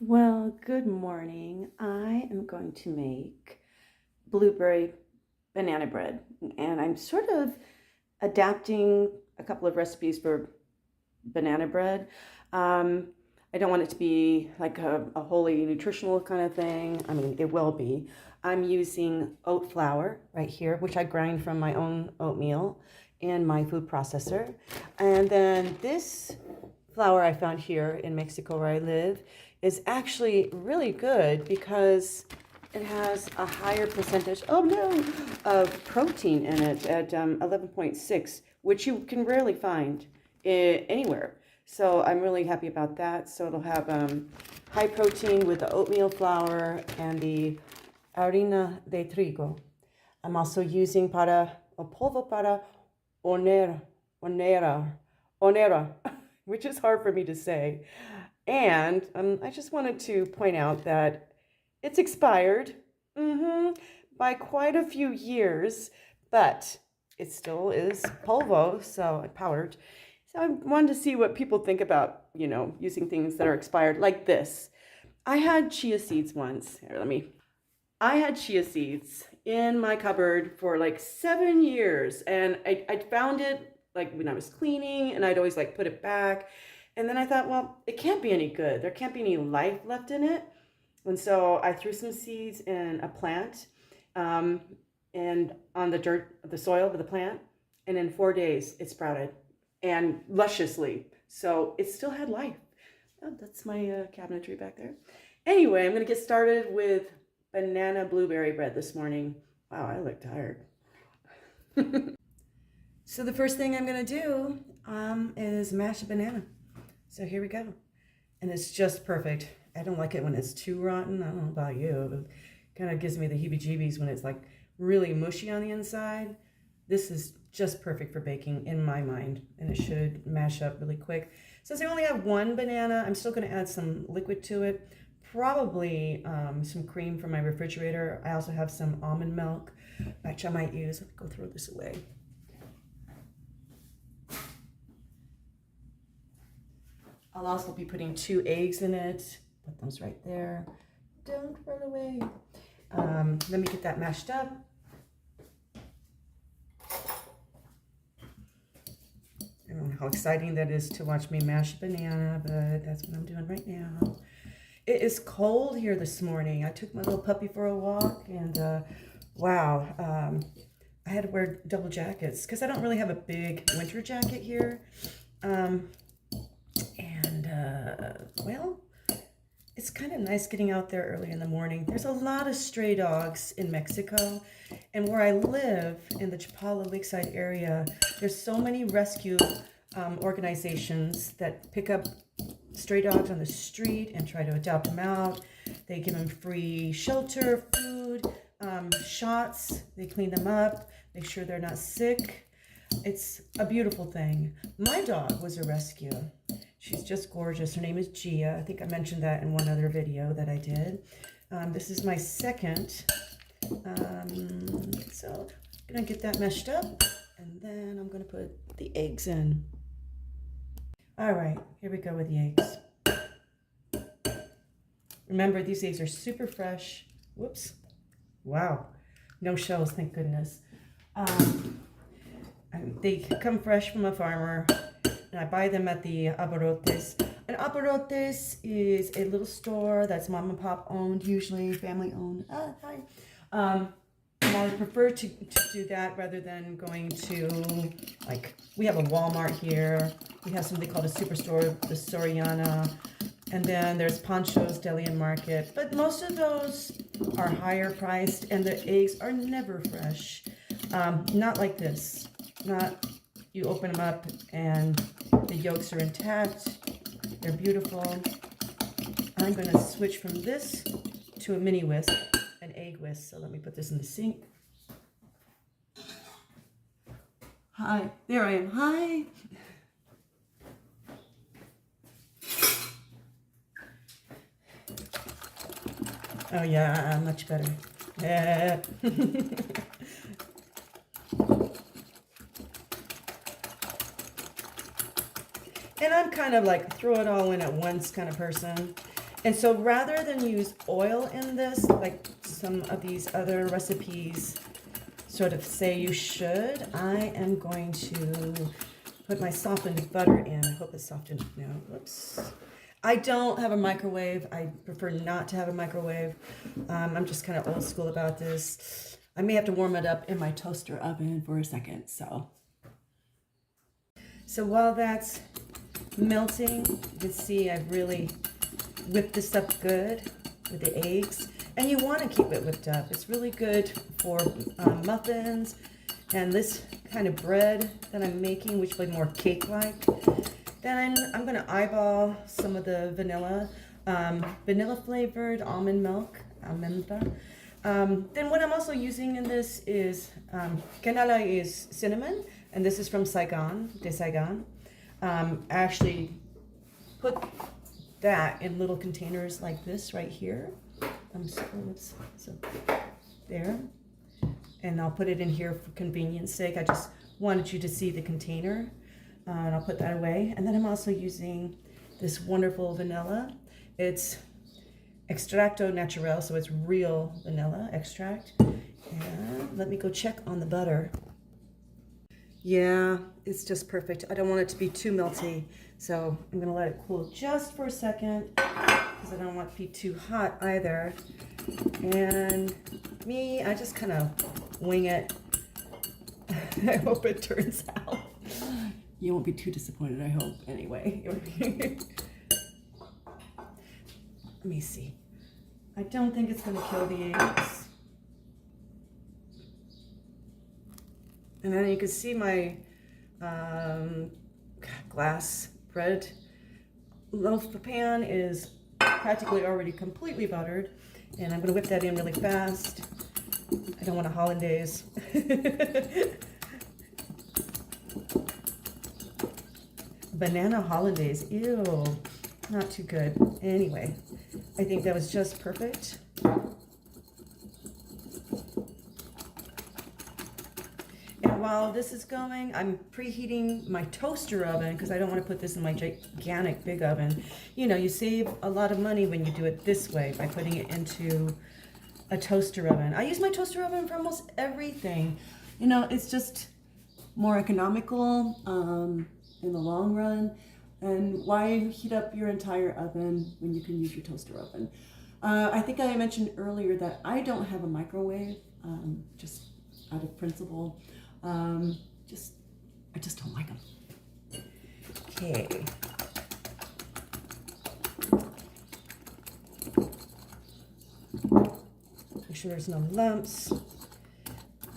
Well, good morning. I am going to make blueberry banana bread, and I'm sort of adapting a couple of recipes for banana bread. Um, I don't want it to be like a wholly nutritional kind of thing. I mean, it will be. I'm using oat flour right here, which I grind from my own oatmeal in my food processor. And then this flour I found here in Mexico where I live is actually really good because it has a higher percentage, oh no, of protein in it at 11.6, which you can rarely find anywhere. So I'm really happy about that. So it'll have high protein with the oatmeal flour and the harina de trigo. I'm also using para o polvo para onera, onera, onera, which is hard for me to say. And I just wanted to point out that it's expired by quite a few years, but it still is polvo, so powdered. So I wanted to see what people think about, using things that are expired like this. I had chia seeds once. I had chia seeds in my cupboard for like 7 years, and I found it like when I was cleaning, and I'd always like put it back. And then I thought, well, it can't be any good. There can't be any life left in it. And so I threw some seeds in a plant um, and on the dirt, the soil of the plant. And in 4 days, it sprouted and lusciously. So it still had life. Oh, that's my cabinetry back there. Anyway, I'm going to get started with banana blueberry bread this morning. Wow, I look tired. So the first thing I'm going to do is mash a banana. So here we go. And it's just perfect. I don't like it when it's too rotten. I don't know about you, but it kind of gives me the heebie-jeebies when it's like really mushy on the inside. This is just perfect for baking in my mind, and it should mash up really quick. Since I only have one banana, I'm still going to add some liquid to it. Probably some cream from my refrigerator. I also have some almond milk, which I might use. Let me go throw this away. I'll also be putting 2 eggs in it. Put those right there. Don't run away. Let me get that mashed up. I don't know how exciting that is to watch me mash a banana, but that's what I'm doing right now. It is cold here this morning. I took my little puppy for a walk, and wow, I had to wear double jackets because I don't really have a big winter jacket here. Well, it's kind of nice getting out there early in the morning. There's a lot of stray dogs in Mexico, and where I live in the Chapala Lakeside area, there's so many rescue organizations that pick up stray dogs on the street and try to adopt them out. They give them free shelter, food, shots. They clean them up, make sure they're not sick. It's a beautiful thing. My dog was a rescue. She's just gorgeous. Her name is Gia. I think I mentioned that in one other video that I did. This is my second. So I'm going to get that meshed up, and then I'm going to put the eggs in. All right, here we go with the eggs. Remember, these eggs are super fresh. Whoops. Wow. No shells, thank goodness. They come fresh from a farmer, and I buy them at the Abarrotes. And Abarrotes is a little store that's mom and pop owned, usually family owned. And I prefer to do that rather than going to, like, we have a Walmart here. We have something called a superstore, the Soriana. And then there's Pancho's Deli and Market. But most of those are higher priced, and the eggs are never fresh. Not like this. Not, you open them up and the yolks are intact. They're beautiful. I'm going to switch from this to a mini whisk, an egg whisk. So let me put this in the sink. Hi, there I am. Hi. Oh yeah, much better. Yeah. And I'm kind of like throw it all in at once kind of person. And so rather than use oil in this, like some of these other recipes sort of say you should, I am going to put my softened butter in. I hope it's softened now. Whoops. I don't have a microwave. I prefer not to have a microwave. I'm just kind of old school about this. I may have to warm it up in my toaster oven for a second. So while that's melting, you can see I've really whipped this up good with the eggs. And you want to keep it whipped up. It's really good for muffins and this kind of bread that I'm making, which will be more cake-like. Then I'm going to eyeball some of the vanilla-flavored almond milk, almendra. Then what I'm also using in this is, canela is cinnamon, and this is from Saigon, de Saigon. I actually put that in little containers like this right here. So there. And I'll put it in here for convenience sake. I just wanted you to see the container. And I'll put that away. And then I'm also using this wonderful vanilla. It's extracto natural, so it's real vanilla extract. And let me go check on the butter. Yeah, it's just perfect. I don't want it to be too melty, so I'm gonna let it cool just for a second because I don't want it to be too hot either. And me, I just kind of wing it. I hope it turns out. You won't be too disappointed, I hope, anyway. Let me see. I don't think it's gonna kill the eggs. And then you can see my glass bread loaf pan is practically already completely buttered. And I'm gonna whip that in really fast. I don't want a hollandaise. Banana hollandaise, ew, not too good. Anyway, I think that was just perfect. And while this is going, I'm preheating my toaster oven because I don't want to put this in my gigantic big oven. You know, you save a lot of money when you do it this way by putting it into a toaster oven. I use my toaster oven for almost everything. You know, it's just more economical in the long run. And why heat up your entire oven when you can use your toaster oven? I think I mentioned earlier that I don't have a microwave, just out of principle. I just don't like them. Okay. Make sure there's no lumps.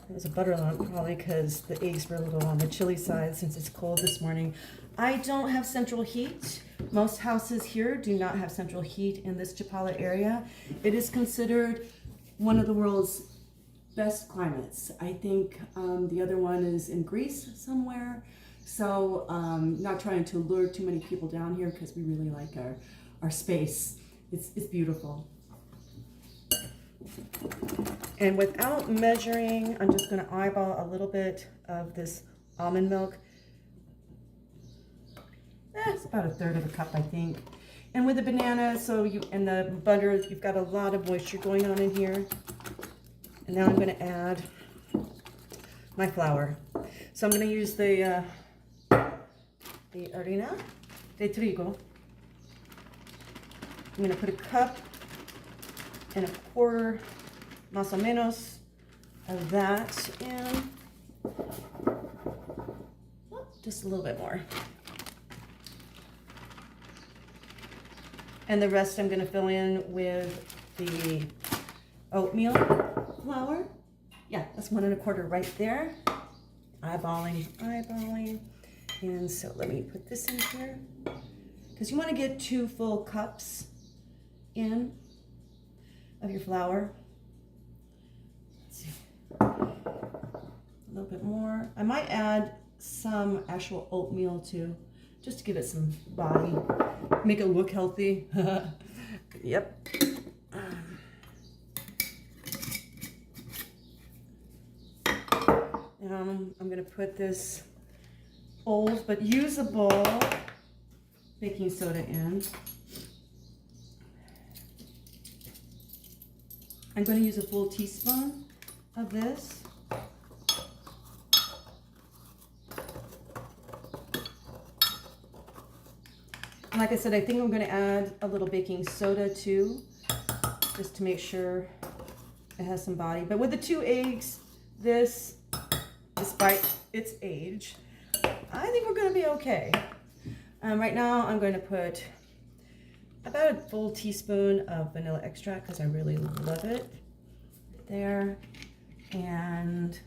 There's a butter lump probably because the eggs were a little on the chilly side since it's cold this morning. I don't have central heat. Most houses here do not have central heat in this Chapala area. It is considered one of the world's best climates. I think the other one is in Greece somewhere. So not trying to lure too many people down here because we really like our space. It's beautiful. And without measuring, I'm just going to eyeball a little bit of this almond milk. It's about 1/3 of a cup, I think. And with the banana, and the butter, you've got a lot of moisture going on in here. And now I'm going to add my flour. So I'm going to use the harina de trigo. I'm going to put a cup and 1/4, más o menos, of that in. Oh, just a little bit more. And the rest I'm going to fill in with the oatmeal flour. Yeah, that's 1 1/4 right there. Eyeballing. And so let me put this in here. Because you want to get 2 full cups in of your flour. Let's see. A little bit more. I might add some actual oatmeal too, just to give it some body, make it look healthy. Yep. I'm going to put this old but usable baking soda in. I'm going to use a full teaspoon of this. And like I said, I think I'm going to add a little baking soda too, just to make sure it has some body. But with the 2 eggs, this, despite its age, I think we're going to be okay. Right now, I'm going to put about a full teaspoon of vanilla extract because I really love it. There. And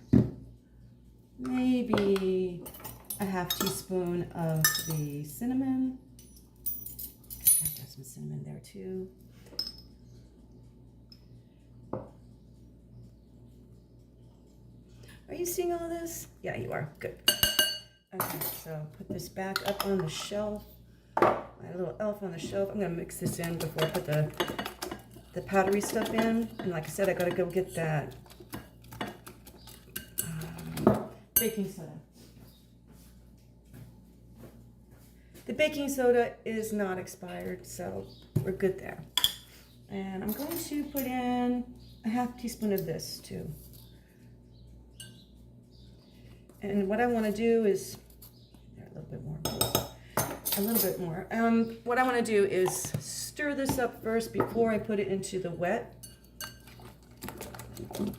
maybe a half teaspoon of the cinnamon. I've got some cinnamon there too. Are you seeing all this? Yeah, you are. Good. Okay, so put this back up on the shelf. My little elf on the shelf. I'm gonna mix this in before I put the powdery stuff in. And like I said, I gotta go get that baking soda. The baking soda is not expired, so we're good there. And I'm going to put in a half teaspoon of this too. And what I want to do is, a little bit more. What I want to do is stir this up first before I put it into the wet. And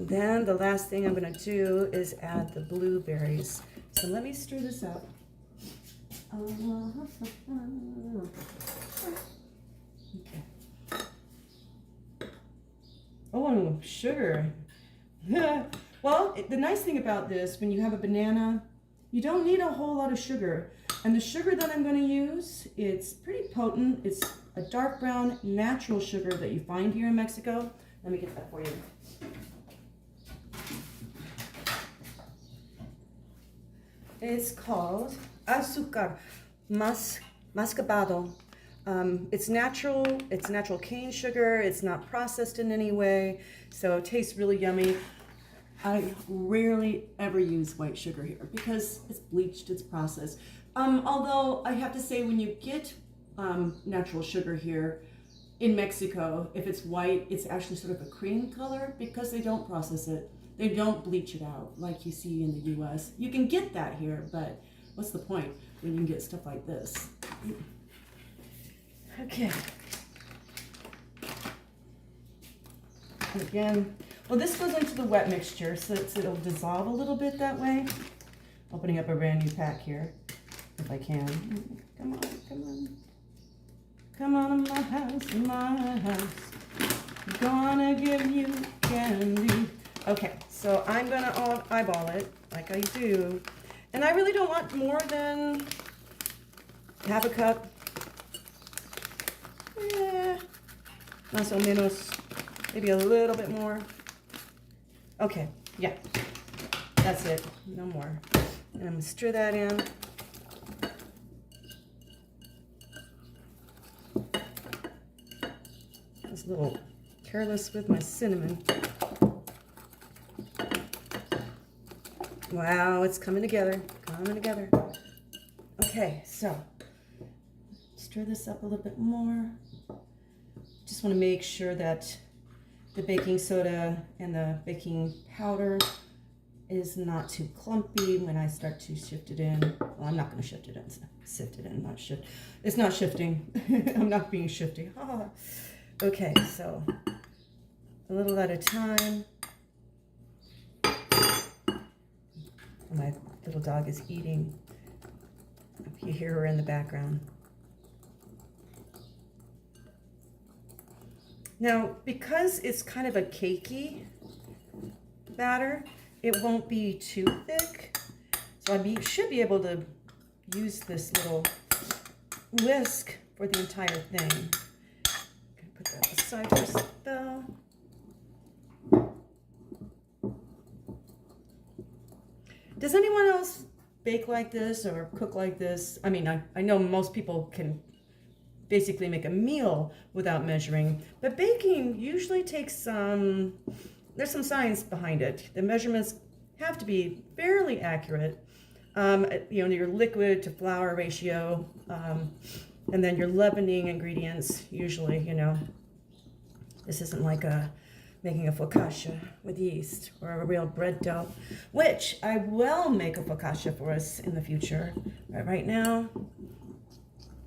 then the last thing I'm going to do is add the blueberries. So let me stir this up. Okay. Oh, sugar. Well, the nice thing about this, when you have a banana, you don't need a whole lot of sugar. And the sugar that I'm going to use, it's pretty potent. It's a dark brown natural sugar that you find here in Mexico. Let me get that for you. It's called azúcar mascabado. It's natural cane sugar. It's not processed in any way, so it tastes really yummy. I rarely ever use white sugar here because it's bleached, it's processed. Although I have to say, when you get natural sugar here in Mexico, if it's white, it's actually sort of a cream color because they don't process it. They don't bleach it out like you see in the US. You can get that here, but what's the point when you can get stuff like this? Okay. And again, well, this goes into the wet mixture, so it'll dissolve a little bit that way. Opening up a brand new pack here, if I can. Come on, come on. Come on in my house, in my house. I'm gonna give you candy. Okay, so I'm gonna eyeball it, like I do. And I really don't want more than half a cup. Yeah, más o menos, maybe a little bit more. Okay, yeah, that's it, no more. And I'm gonna stir that in. I was a little careless with my cinnamon. Wow, it's coming together, coming together. Okay, so stir this up a little bit more. Just want to make sure that the baking soda and the baking powder is not too clumpy when I start to shift it in. Well, I'm not going to shift it in, sift it in, not shift. It's not shifting. I'm not being shifty. Okay, so a little at a time. My little dog is eating. You hear her in the background. Now, because it's kind of a cakey batter, it won't be too thick. So I should be able to use this little whisk for the entire thing. I'm gonna put that aside for a spell. Does anyone else bake like this or cook like this? I mean, I know most people can basically make a meal without measuring, but baking usually takes there's some science behind it. The measurements have to be fairly accurate. You know, your liquid to flour ratio, and then your leavening ingredients, usually, you know. This isn't like a making a focaccia with yeast or a real bread dough, which I will make a focaccia for us in the future. But right now,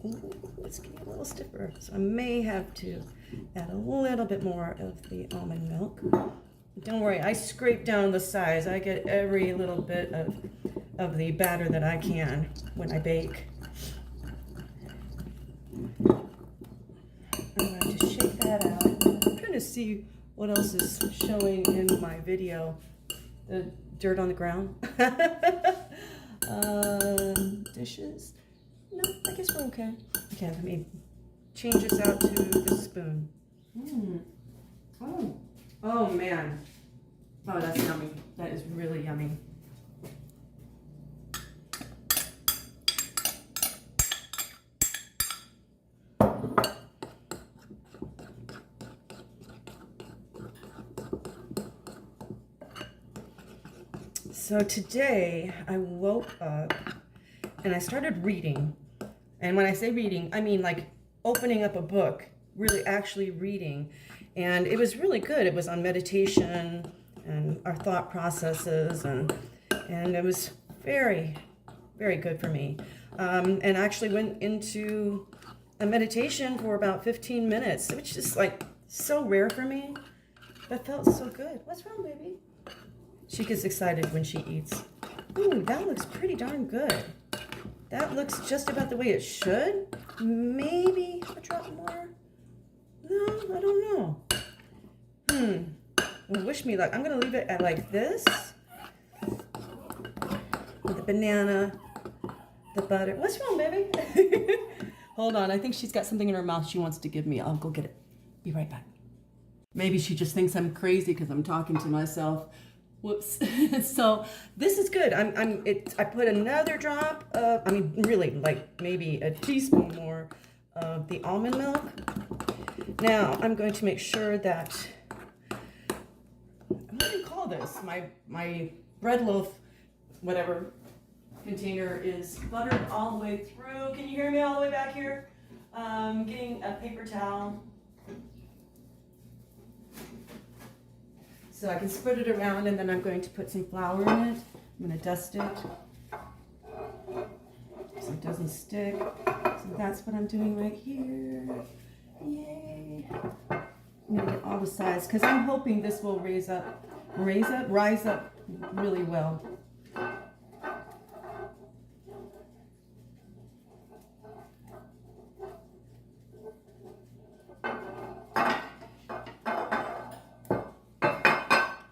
ooh, it's getting a little stiffer, so I may have to add a little bit more of the almond milk. Don't worry, I scrape down the sides. I get every little bit of the batter that I can when I bake. I'm going to shake that out. I'm trying to see what else is showing in my video. The dirt on the ground. Dishes. No, I guess we're okay. Okay, let me change this out to the spoon. Oh. Oh man. Oh, that's yummy. That is really yummy. So today I woke up and I started reading. And when I say reading, I mean like opening up a book, really actually reading. And it was really good. It was on meditation and our thought processes, and it was very, very good for me. And I actually went into a meditation for about 15 minutes, which is like so rare for me, but felt so good. What's wrong, baby? She gets excited when she eats. Ooh, that looks pretty darn good. That looks just about the way it should. Maybe a drop more. No, I don't know. Well, wish me luck. I'm gonna leave it at like this. With the banana, the butter. What's wrong, baby? Hold on, I think she's got something in her mouth she wants to give me. I'll go get it. Be right back. Maybe she just thinks I'm crazy because I'm talking to myself. Whoops. So this is good. I put another drop of, really like maybe a teaspoon more of the almond milk. Now I'm going to make sure that, what do you call this? My bread loaf, whatever container, is buttered all the way through. Can you hear me all the way back here? Getting a paper towel so I can spread it around, and then I'm going to put some flour in it. I'm going to dust it so it doesn't stick. So that's what I'm doing right here. Yay. I'm going to get all the sides because I'm hoping this will rise up really well.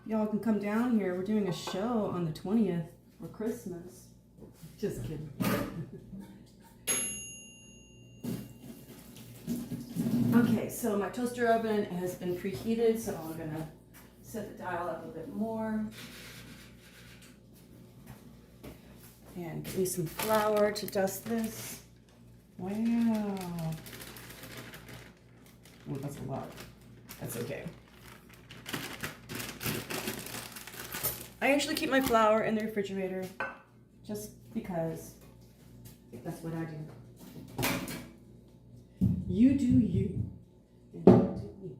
Y'all can come down here. We're doing a show on the 20th for Christmas. Just kidding. Okay, so my toaster oven has been preheated, so I'm gonna set the dial up a bit more. And give me some flour to dust this. Wow. Oh, that's a lot. That's okay. I actually keep my flour in the refrigerator just because that's what I do. You do you, and I do me.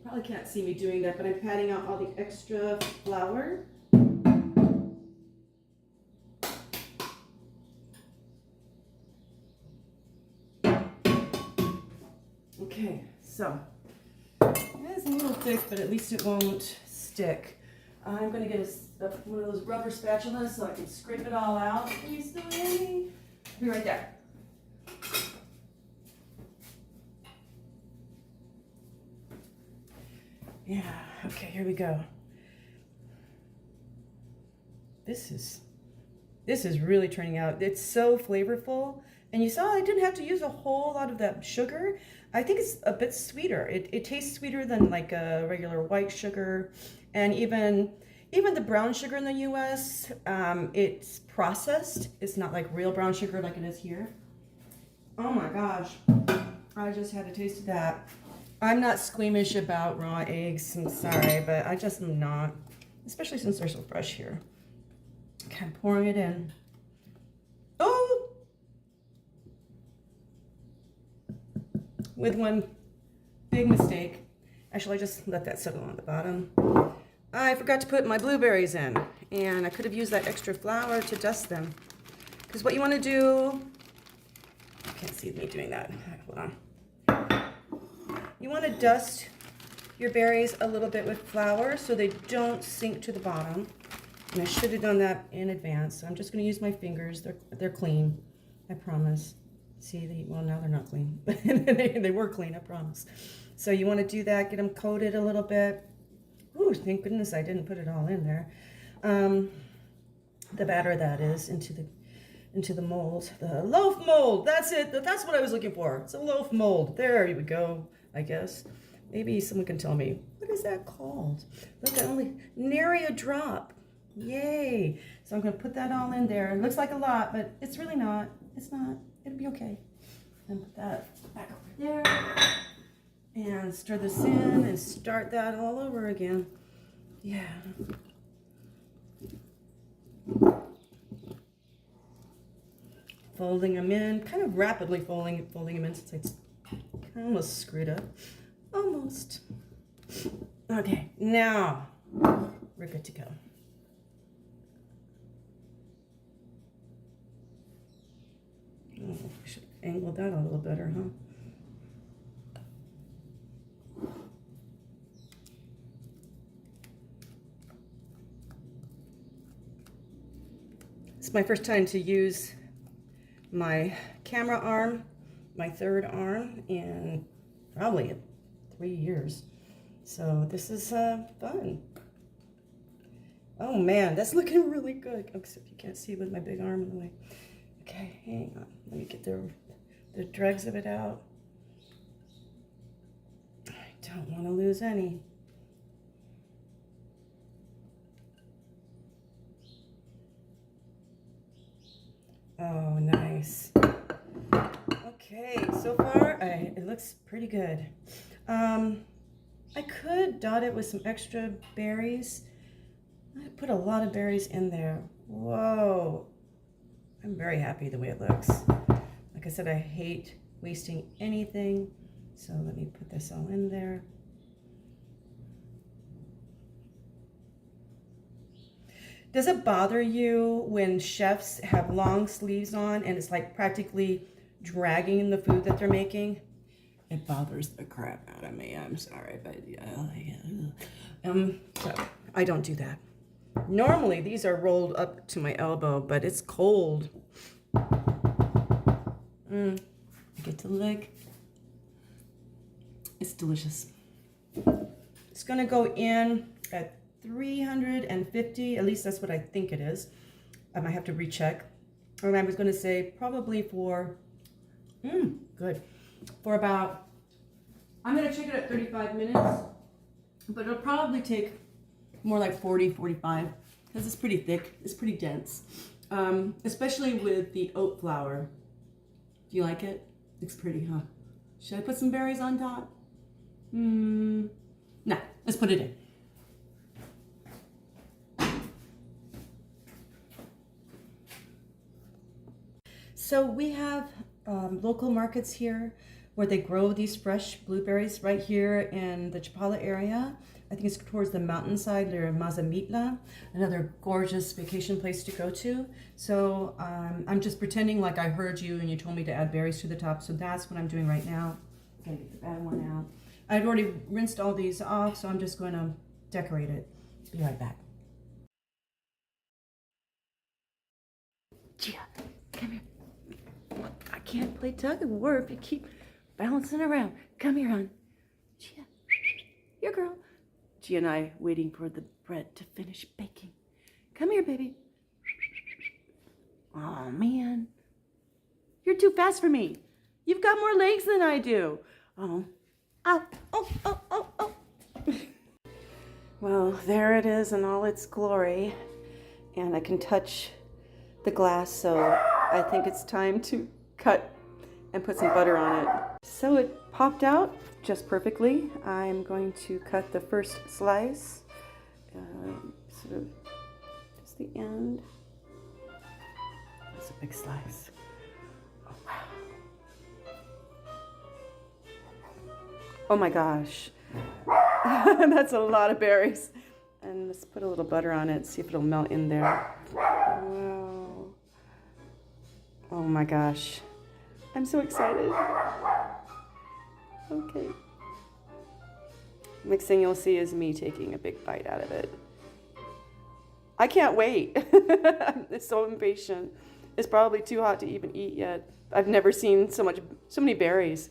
Probably can't see me doing that, but I'm patting out all the extra flour. Okay, so it's a little thick, but at least it won't stick. I'm going to get one of those rubber spatulas so I can scrape it all out. Can you still hear me? Be right there. Yeah, okay, here we go. This is really turning out. It's so flavorful. And you saw I didn't have to use a whole lot of that sugar. I think it's a bit sweeter. It tastes sweeter than like a regular white sugar. And even the brown sugar in the US, it's processed. It's not like real brown sugar like it is here. Oh my gosh. I just had a taste of that. I'm not squeamish about raw eggs. I'm sorry, but I just am not. Especially since they're so fresh here. Okay, I'm pouring it in. Oh! With one big mistake. Actually, I just let that settle on the bottom. I forgot to put my blueberries in, and I could have used that extra flour to dust them. Because what you want to do, you can't see me doing that. Hold on. You want to dust your berries a little bit with flour so they don't sink to the bottom. And I should have done that in advance. So I'm just going to use my fingers. They're clean, I promise. See, well, now they're not clean. They were clean, I promise. So you want to do that, get them coated a little bit. Ooh, thank goodness I didn't put it all in there. The batter, that is, into the mold. The loaf mold, that's it. That's what I was looking for. It's a loaf mold. There we go, I guess. Maybe someone can tell me, what is that called? Look, only nary a drop. Yay. So I'm going to put that all in there. It looks like a lot, but it's really not. It's not. It'll be okay. And put that back over there. And stir this in and start that all over again. Yeah. Folding them in, kind of rapidly folding them in since I almost screwed up. Almost. Okay, now we're good to go. Oh, I should angle that a little better, huh? It's my first time to use my camera arm, my third arm, in probably 3 years. So this is fun. Oh man, that's looking really good. Except you can't see with my big arm in the way. Okay, hang on. Let me get the dregs of it out. I don't want to lose any. Oh, nice. Okay, so far it looks pretty good. I could dot it with some extra berries. I put a lot of berries in there. Whoa. I'm very happy the way it looks. Like I said, I hate wasting anything. So let me put this all in there. Does it bother you when chefs have long sleeves on and it's like practically dragging the food that they're making? It bothers the crap out of me. I'm sorry, but so I don't do that. Normally these are rolled up to my elbow, but it's cold. I get to lick. It's delicious. It's gonna go in at 350, at least that's what I think it is. I might have to recheck. And I was gonna say probably for, good. For about, I'm gonna check it at 35 minutes, but it'll probably take more like 40, 45, because it's pretty thick, it's pretty dense. Especially with the oat flour. Do you like it? Looks pretty, huh? Should I put some berries on top? No, let's put it in. So we have local markets here where they grow these fresh blueberries right here in the Chapala area. I think it's towards the mountainside near Mazamitla, another gorgeous vacation place to go to. So I'm just pretending like I heard you and you told me to add berries to the top. So that's what I'm doing right now. I'm gonna get the bad one out. I'd already rinsed all these off, so I'm just gonna decorate it. Be right back. Gia, come here. I can't play tug of war if you keep bouncing around. Come here, hon. Gia, your girl. Gia and I waiting for the bread to finish baking. Come here, baby. Oh, man. You're too fast for me. You've got more legs than I do. Oh. Oh. Well, there it is in all its glory. And I can touch the glass, so I think it's time to cut and put some butter on it. So it popped out just perfectly. I'm going to cut the first slice, sort of just the end. That's a big slice. Oh, wow. Oh my gosh. That's a lot of berries. And let's put a little butter on it, see if it'll melt in there. Wow. Oh my gosh. I'm so excited. Okay. Next thing you'll see is me taking a big bite out of it. I can't wait. I'm so impatient. It's probably too hot to even eat yet. I've never seen so many berries.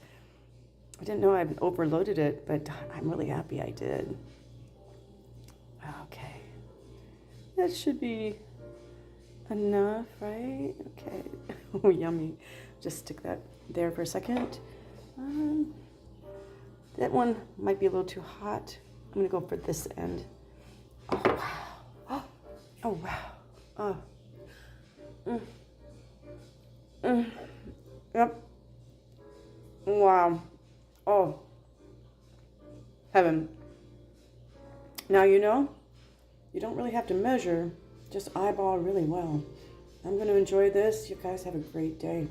I didn't know I'd overloaded it, but I'm really happy I did. Okay. That should be enough, right? Okay. Oh, yummy. Just stick that there for a second. That one might be a little too hot. I'm going to go for this end. Oh, wow. Oh, wow. Oh. Yep. Wow. Oh. Heaven. Now you know, you don't really have to measure, just eyeball really well. I'm going to enjoy this. You guys have a great day.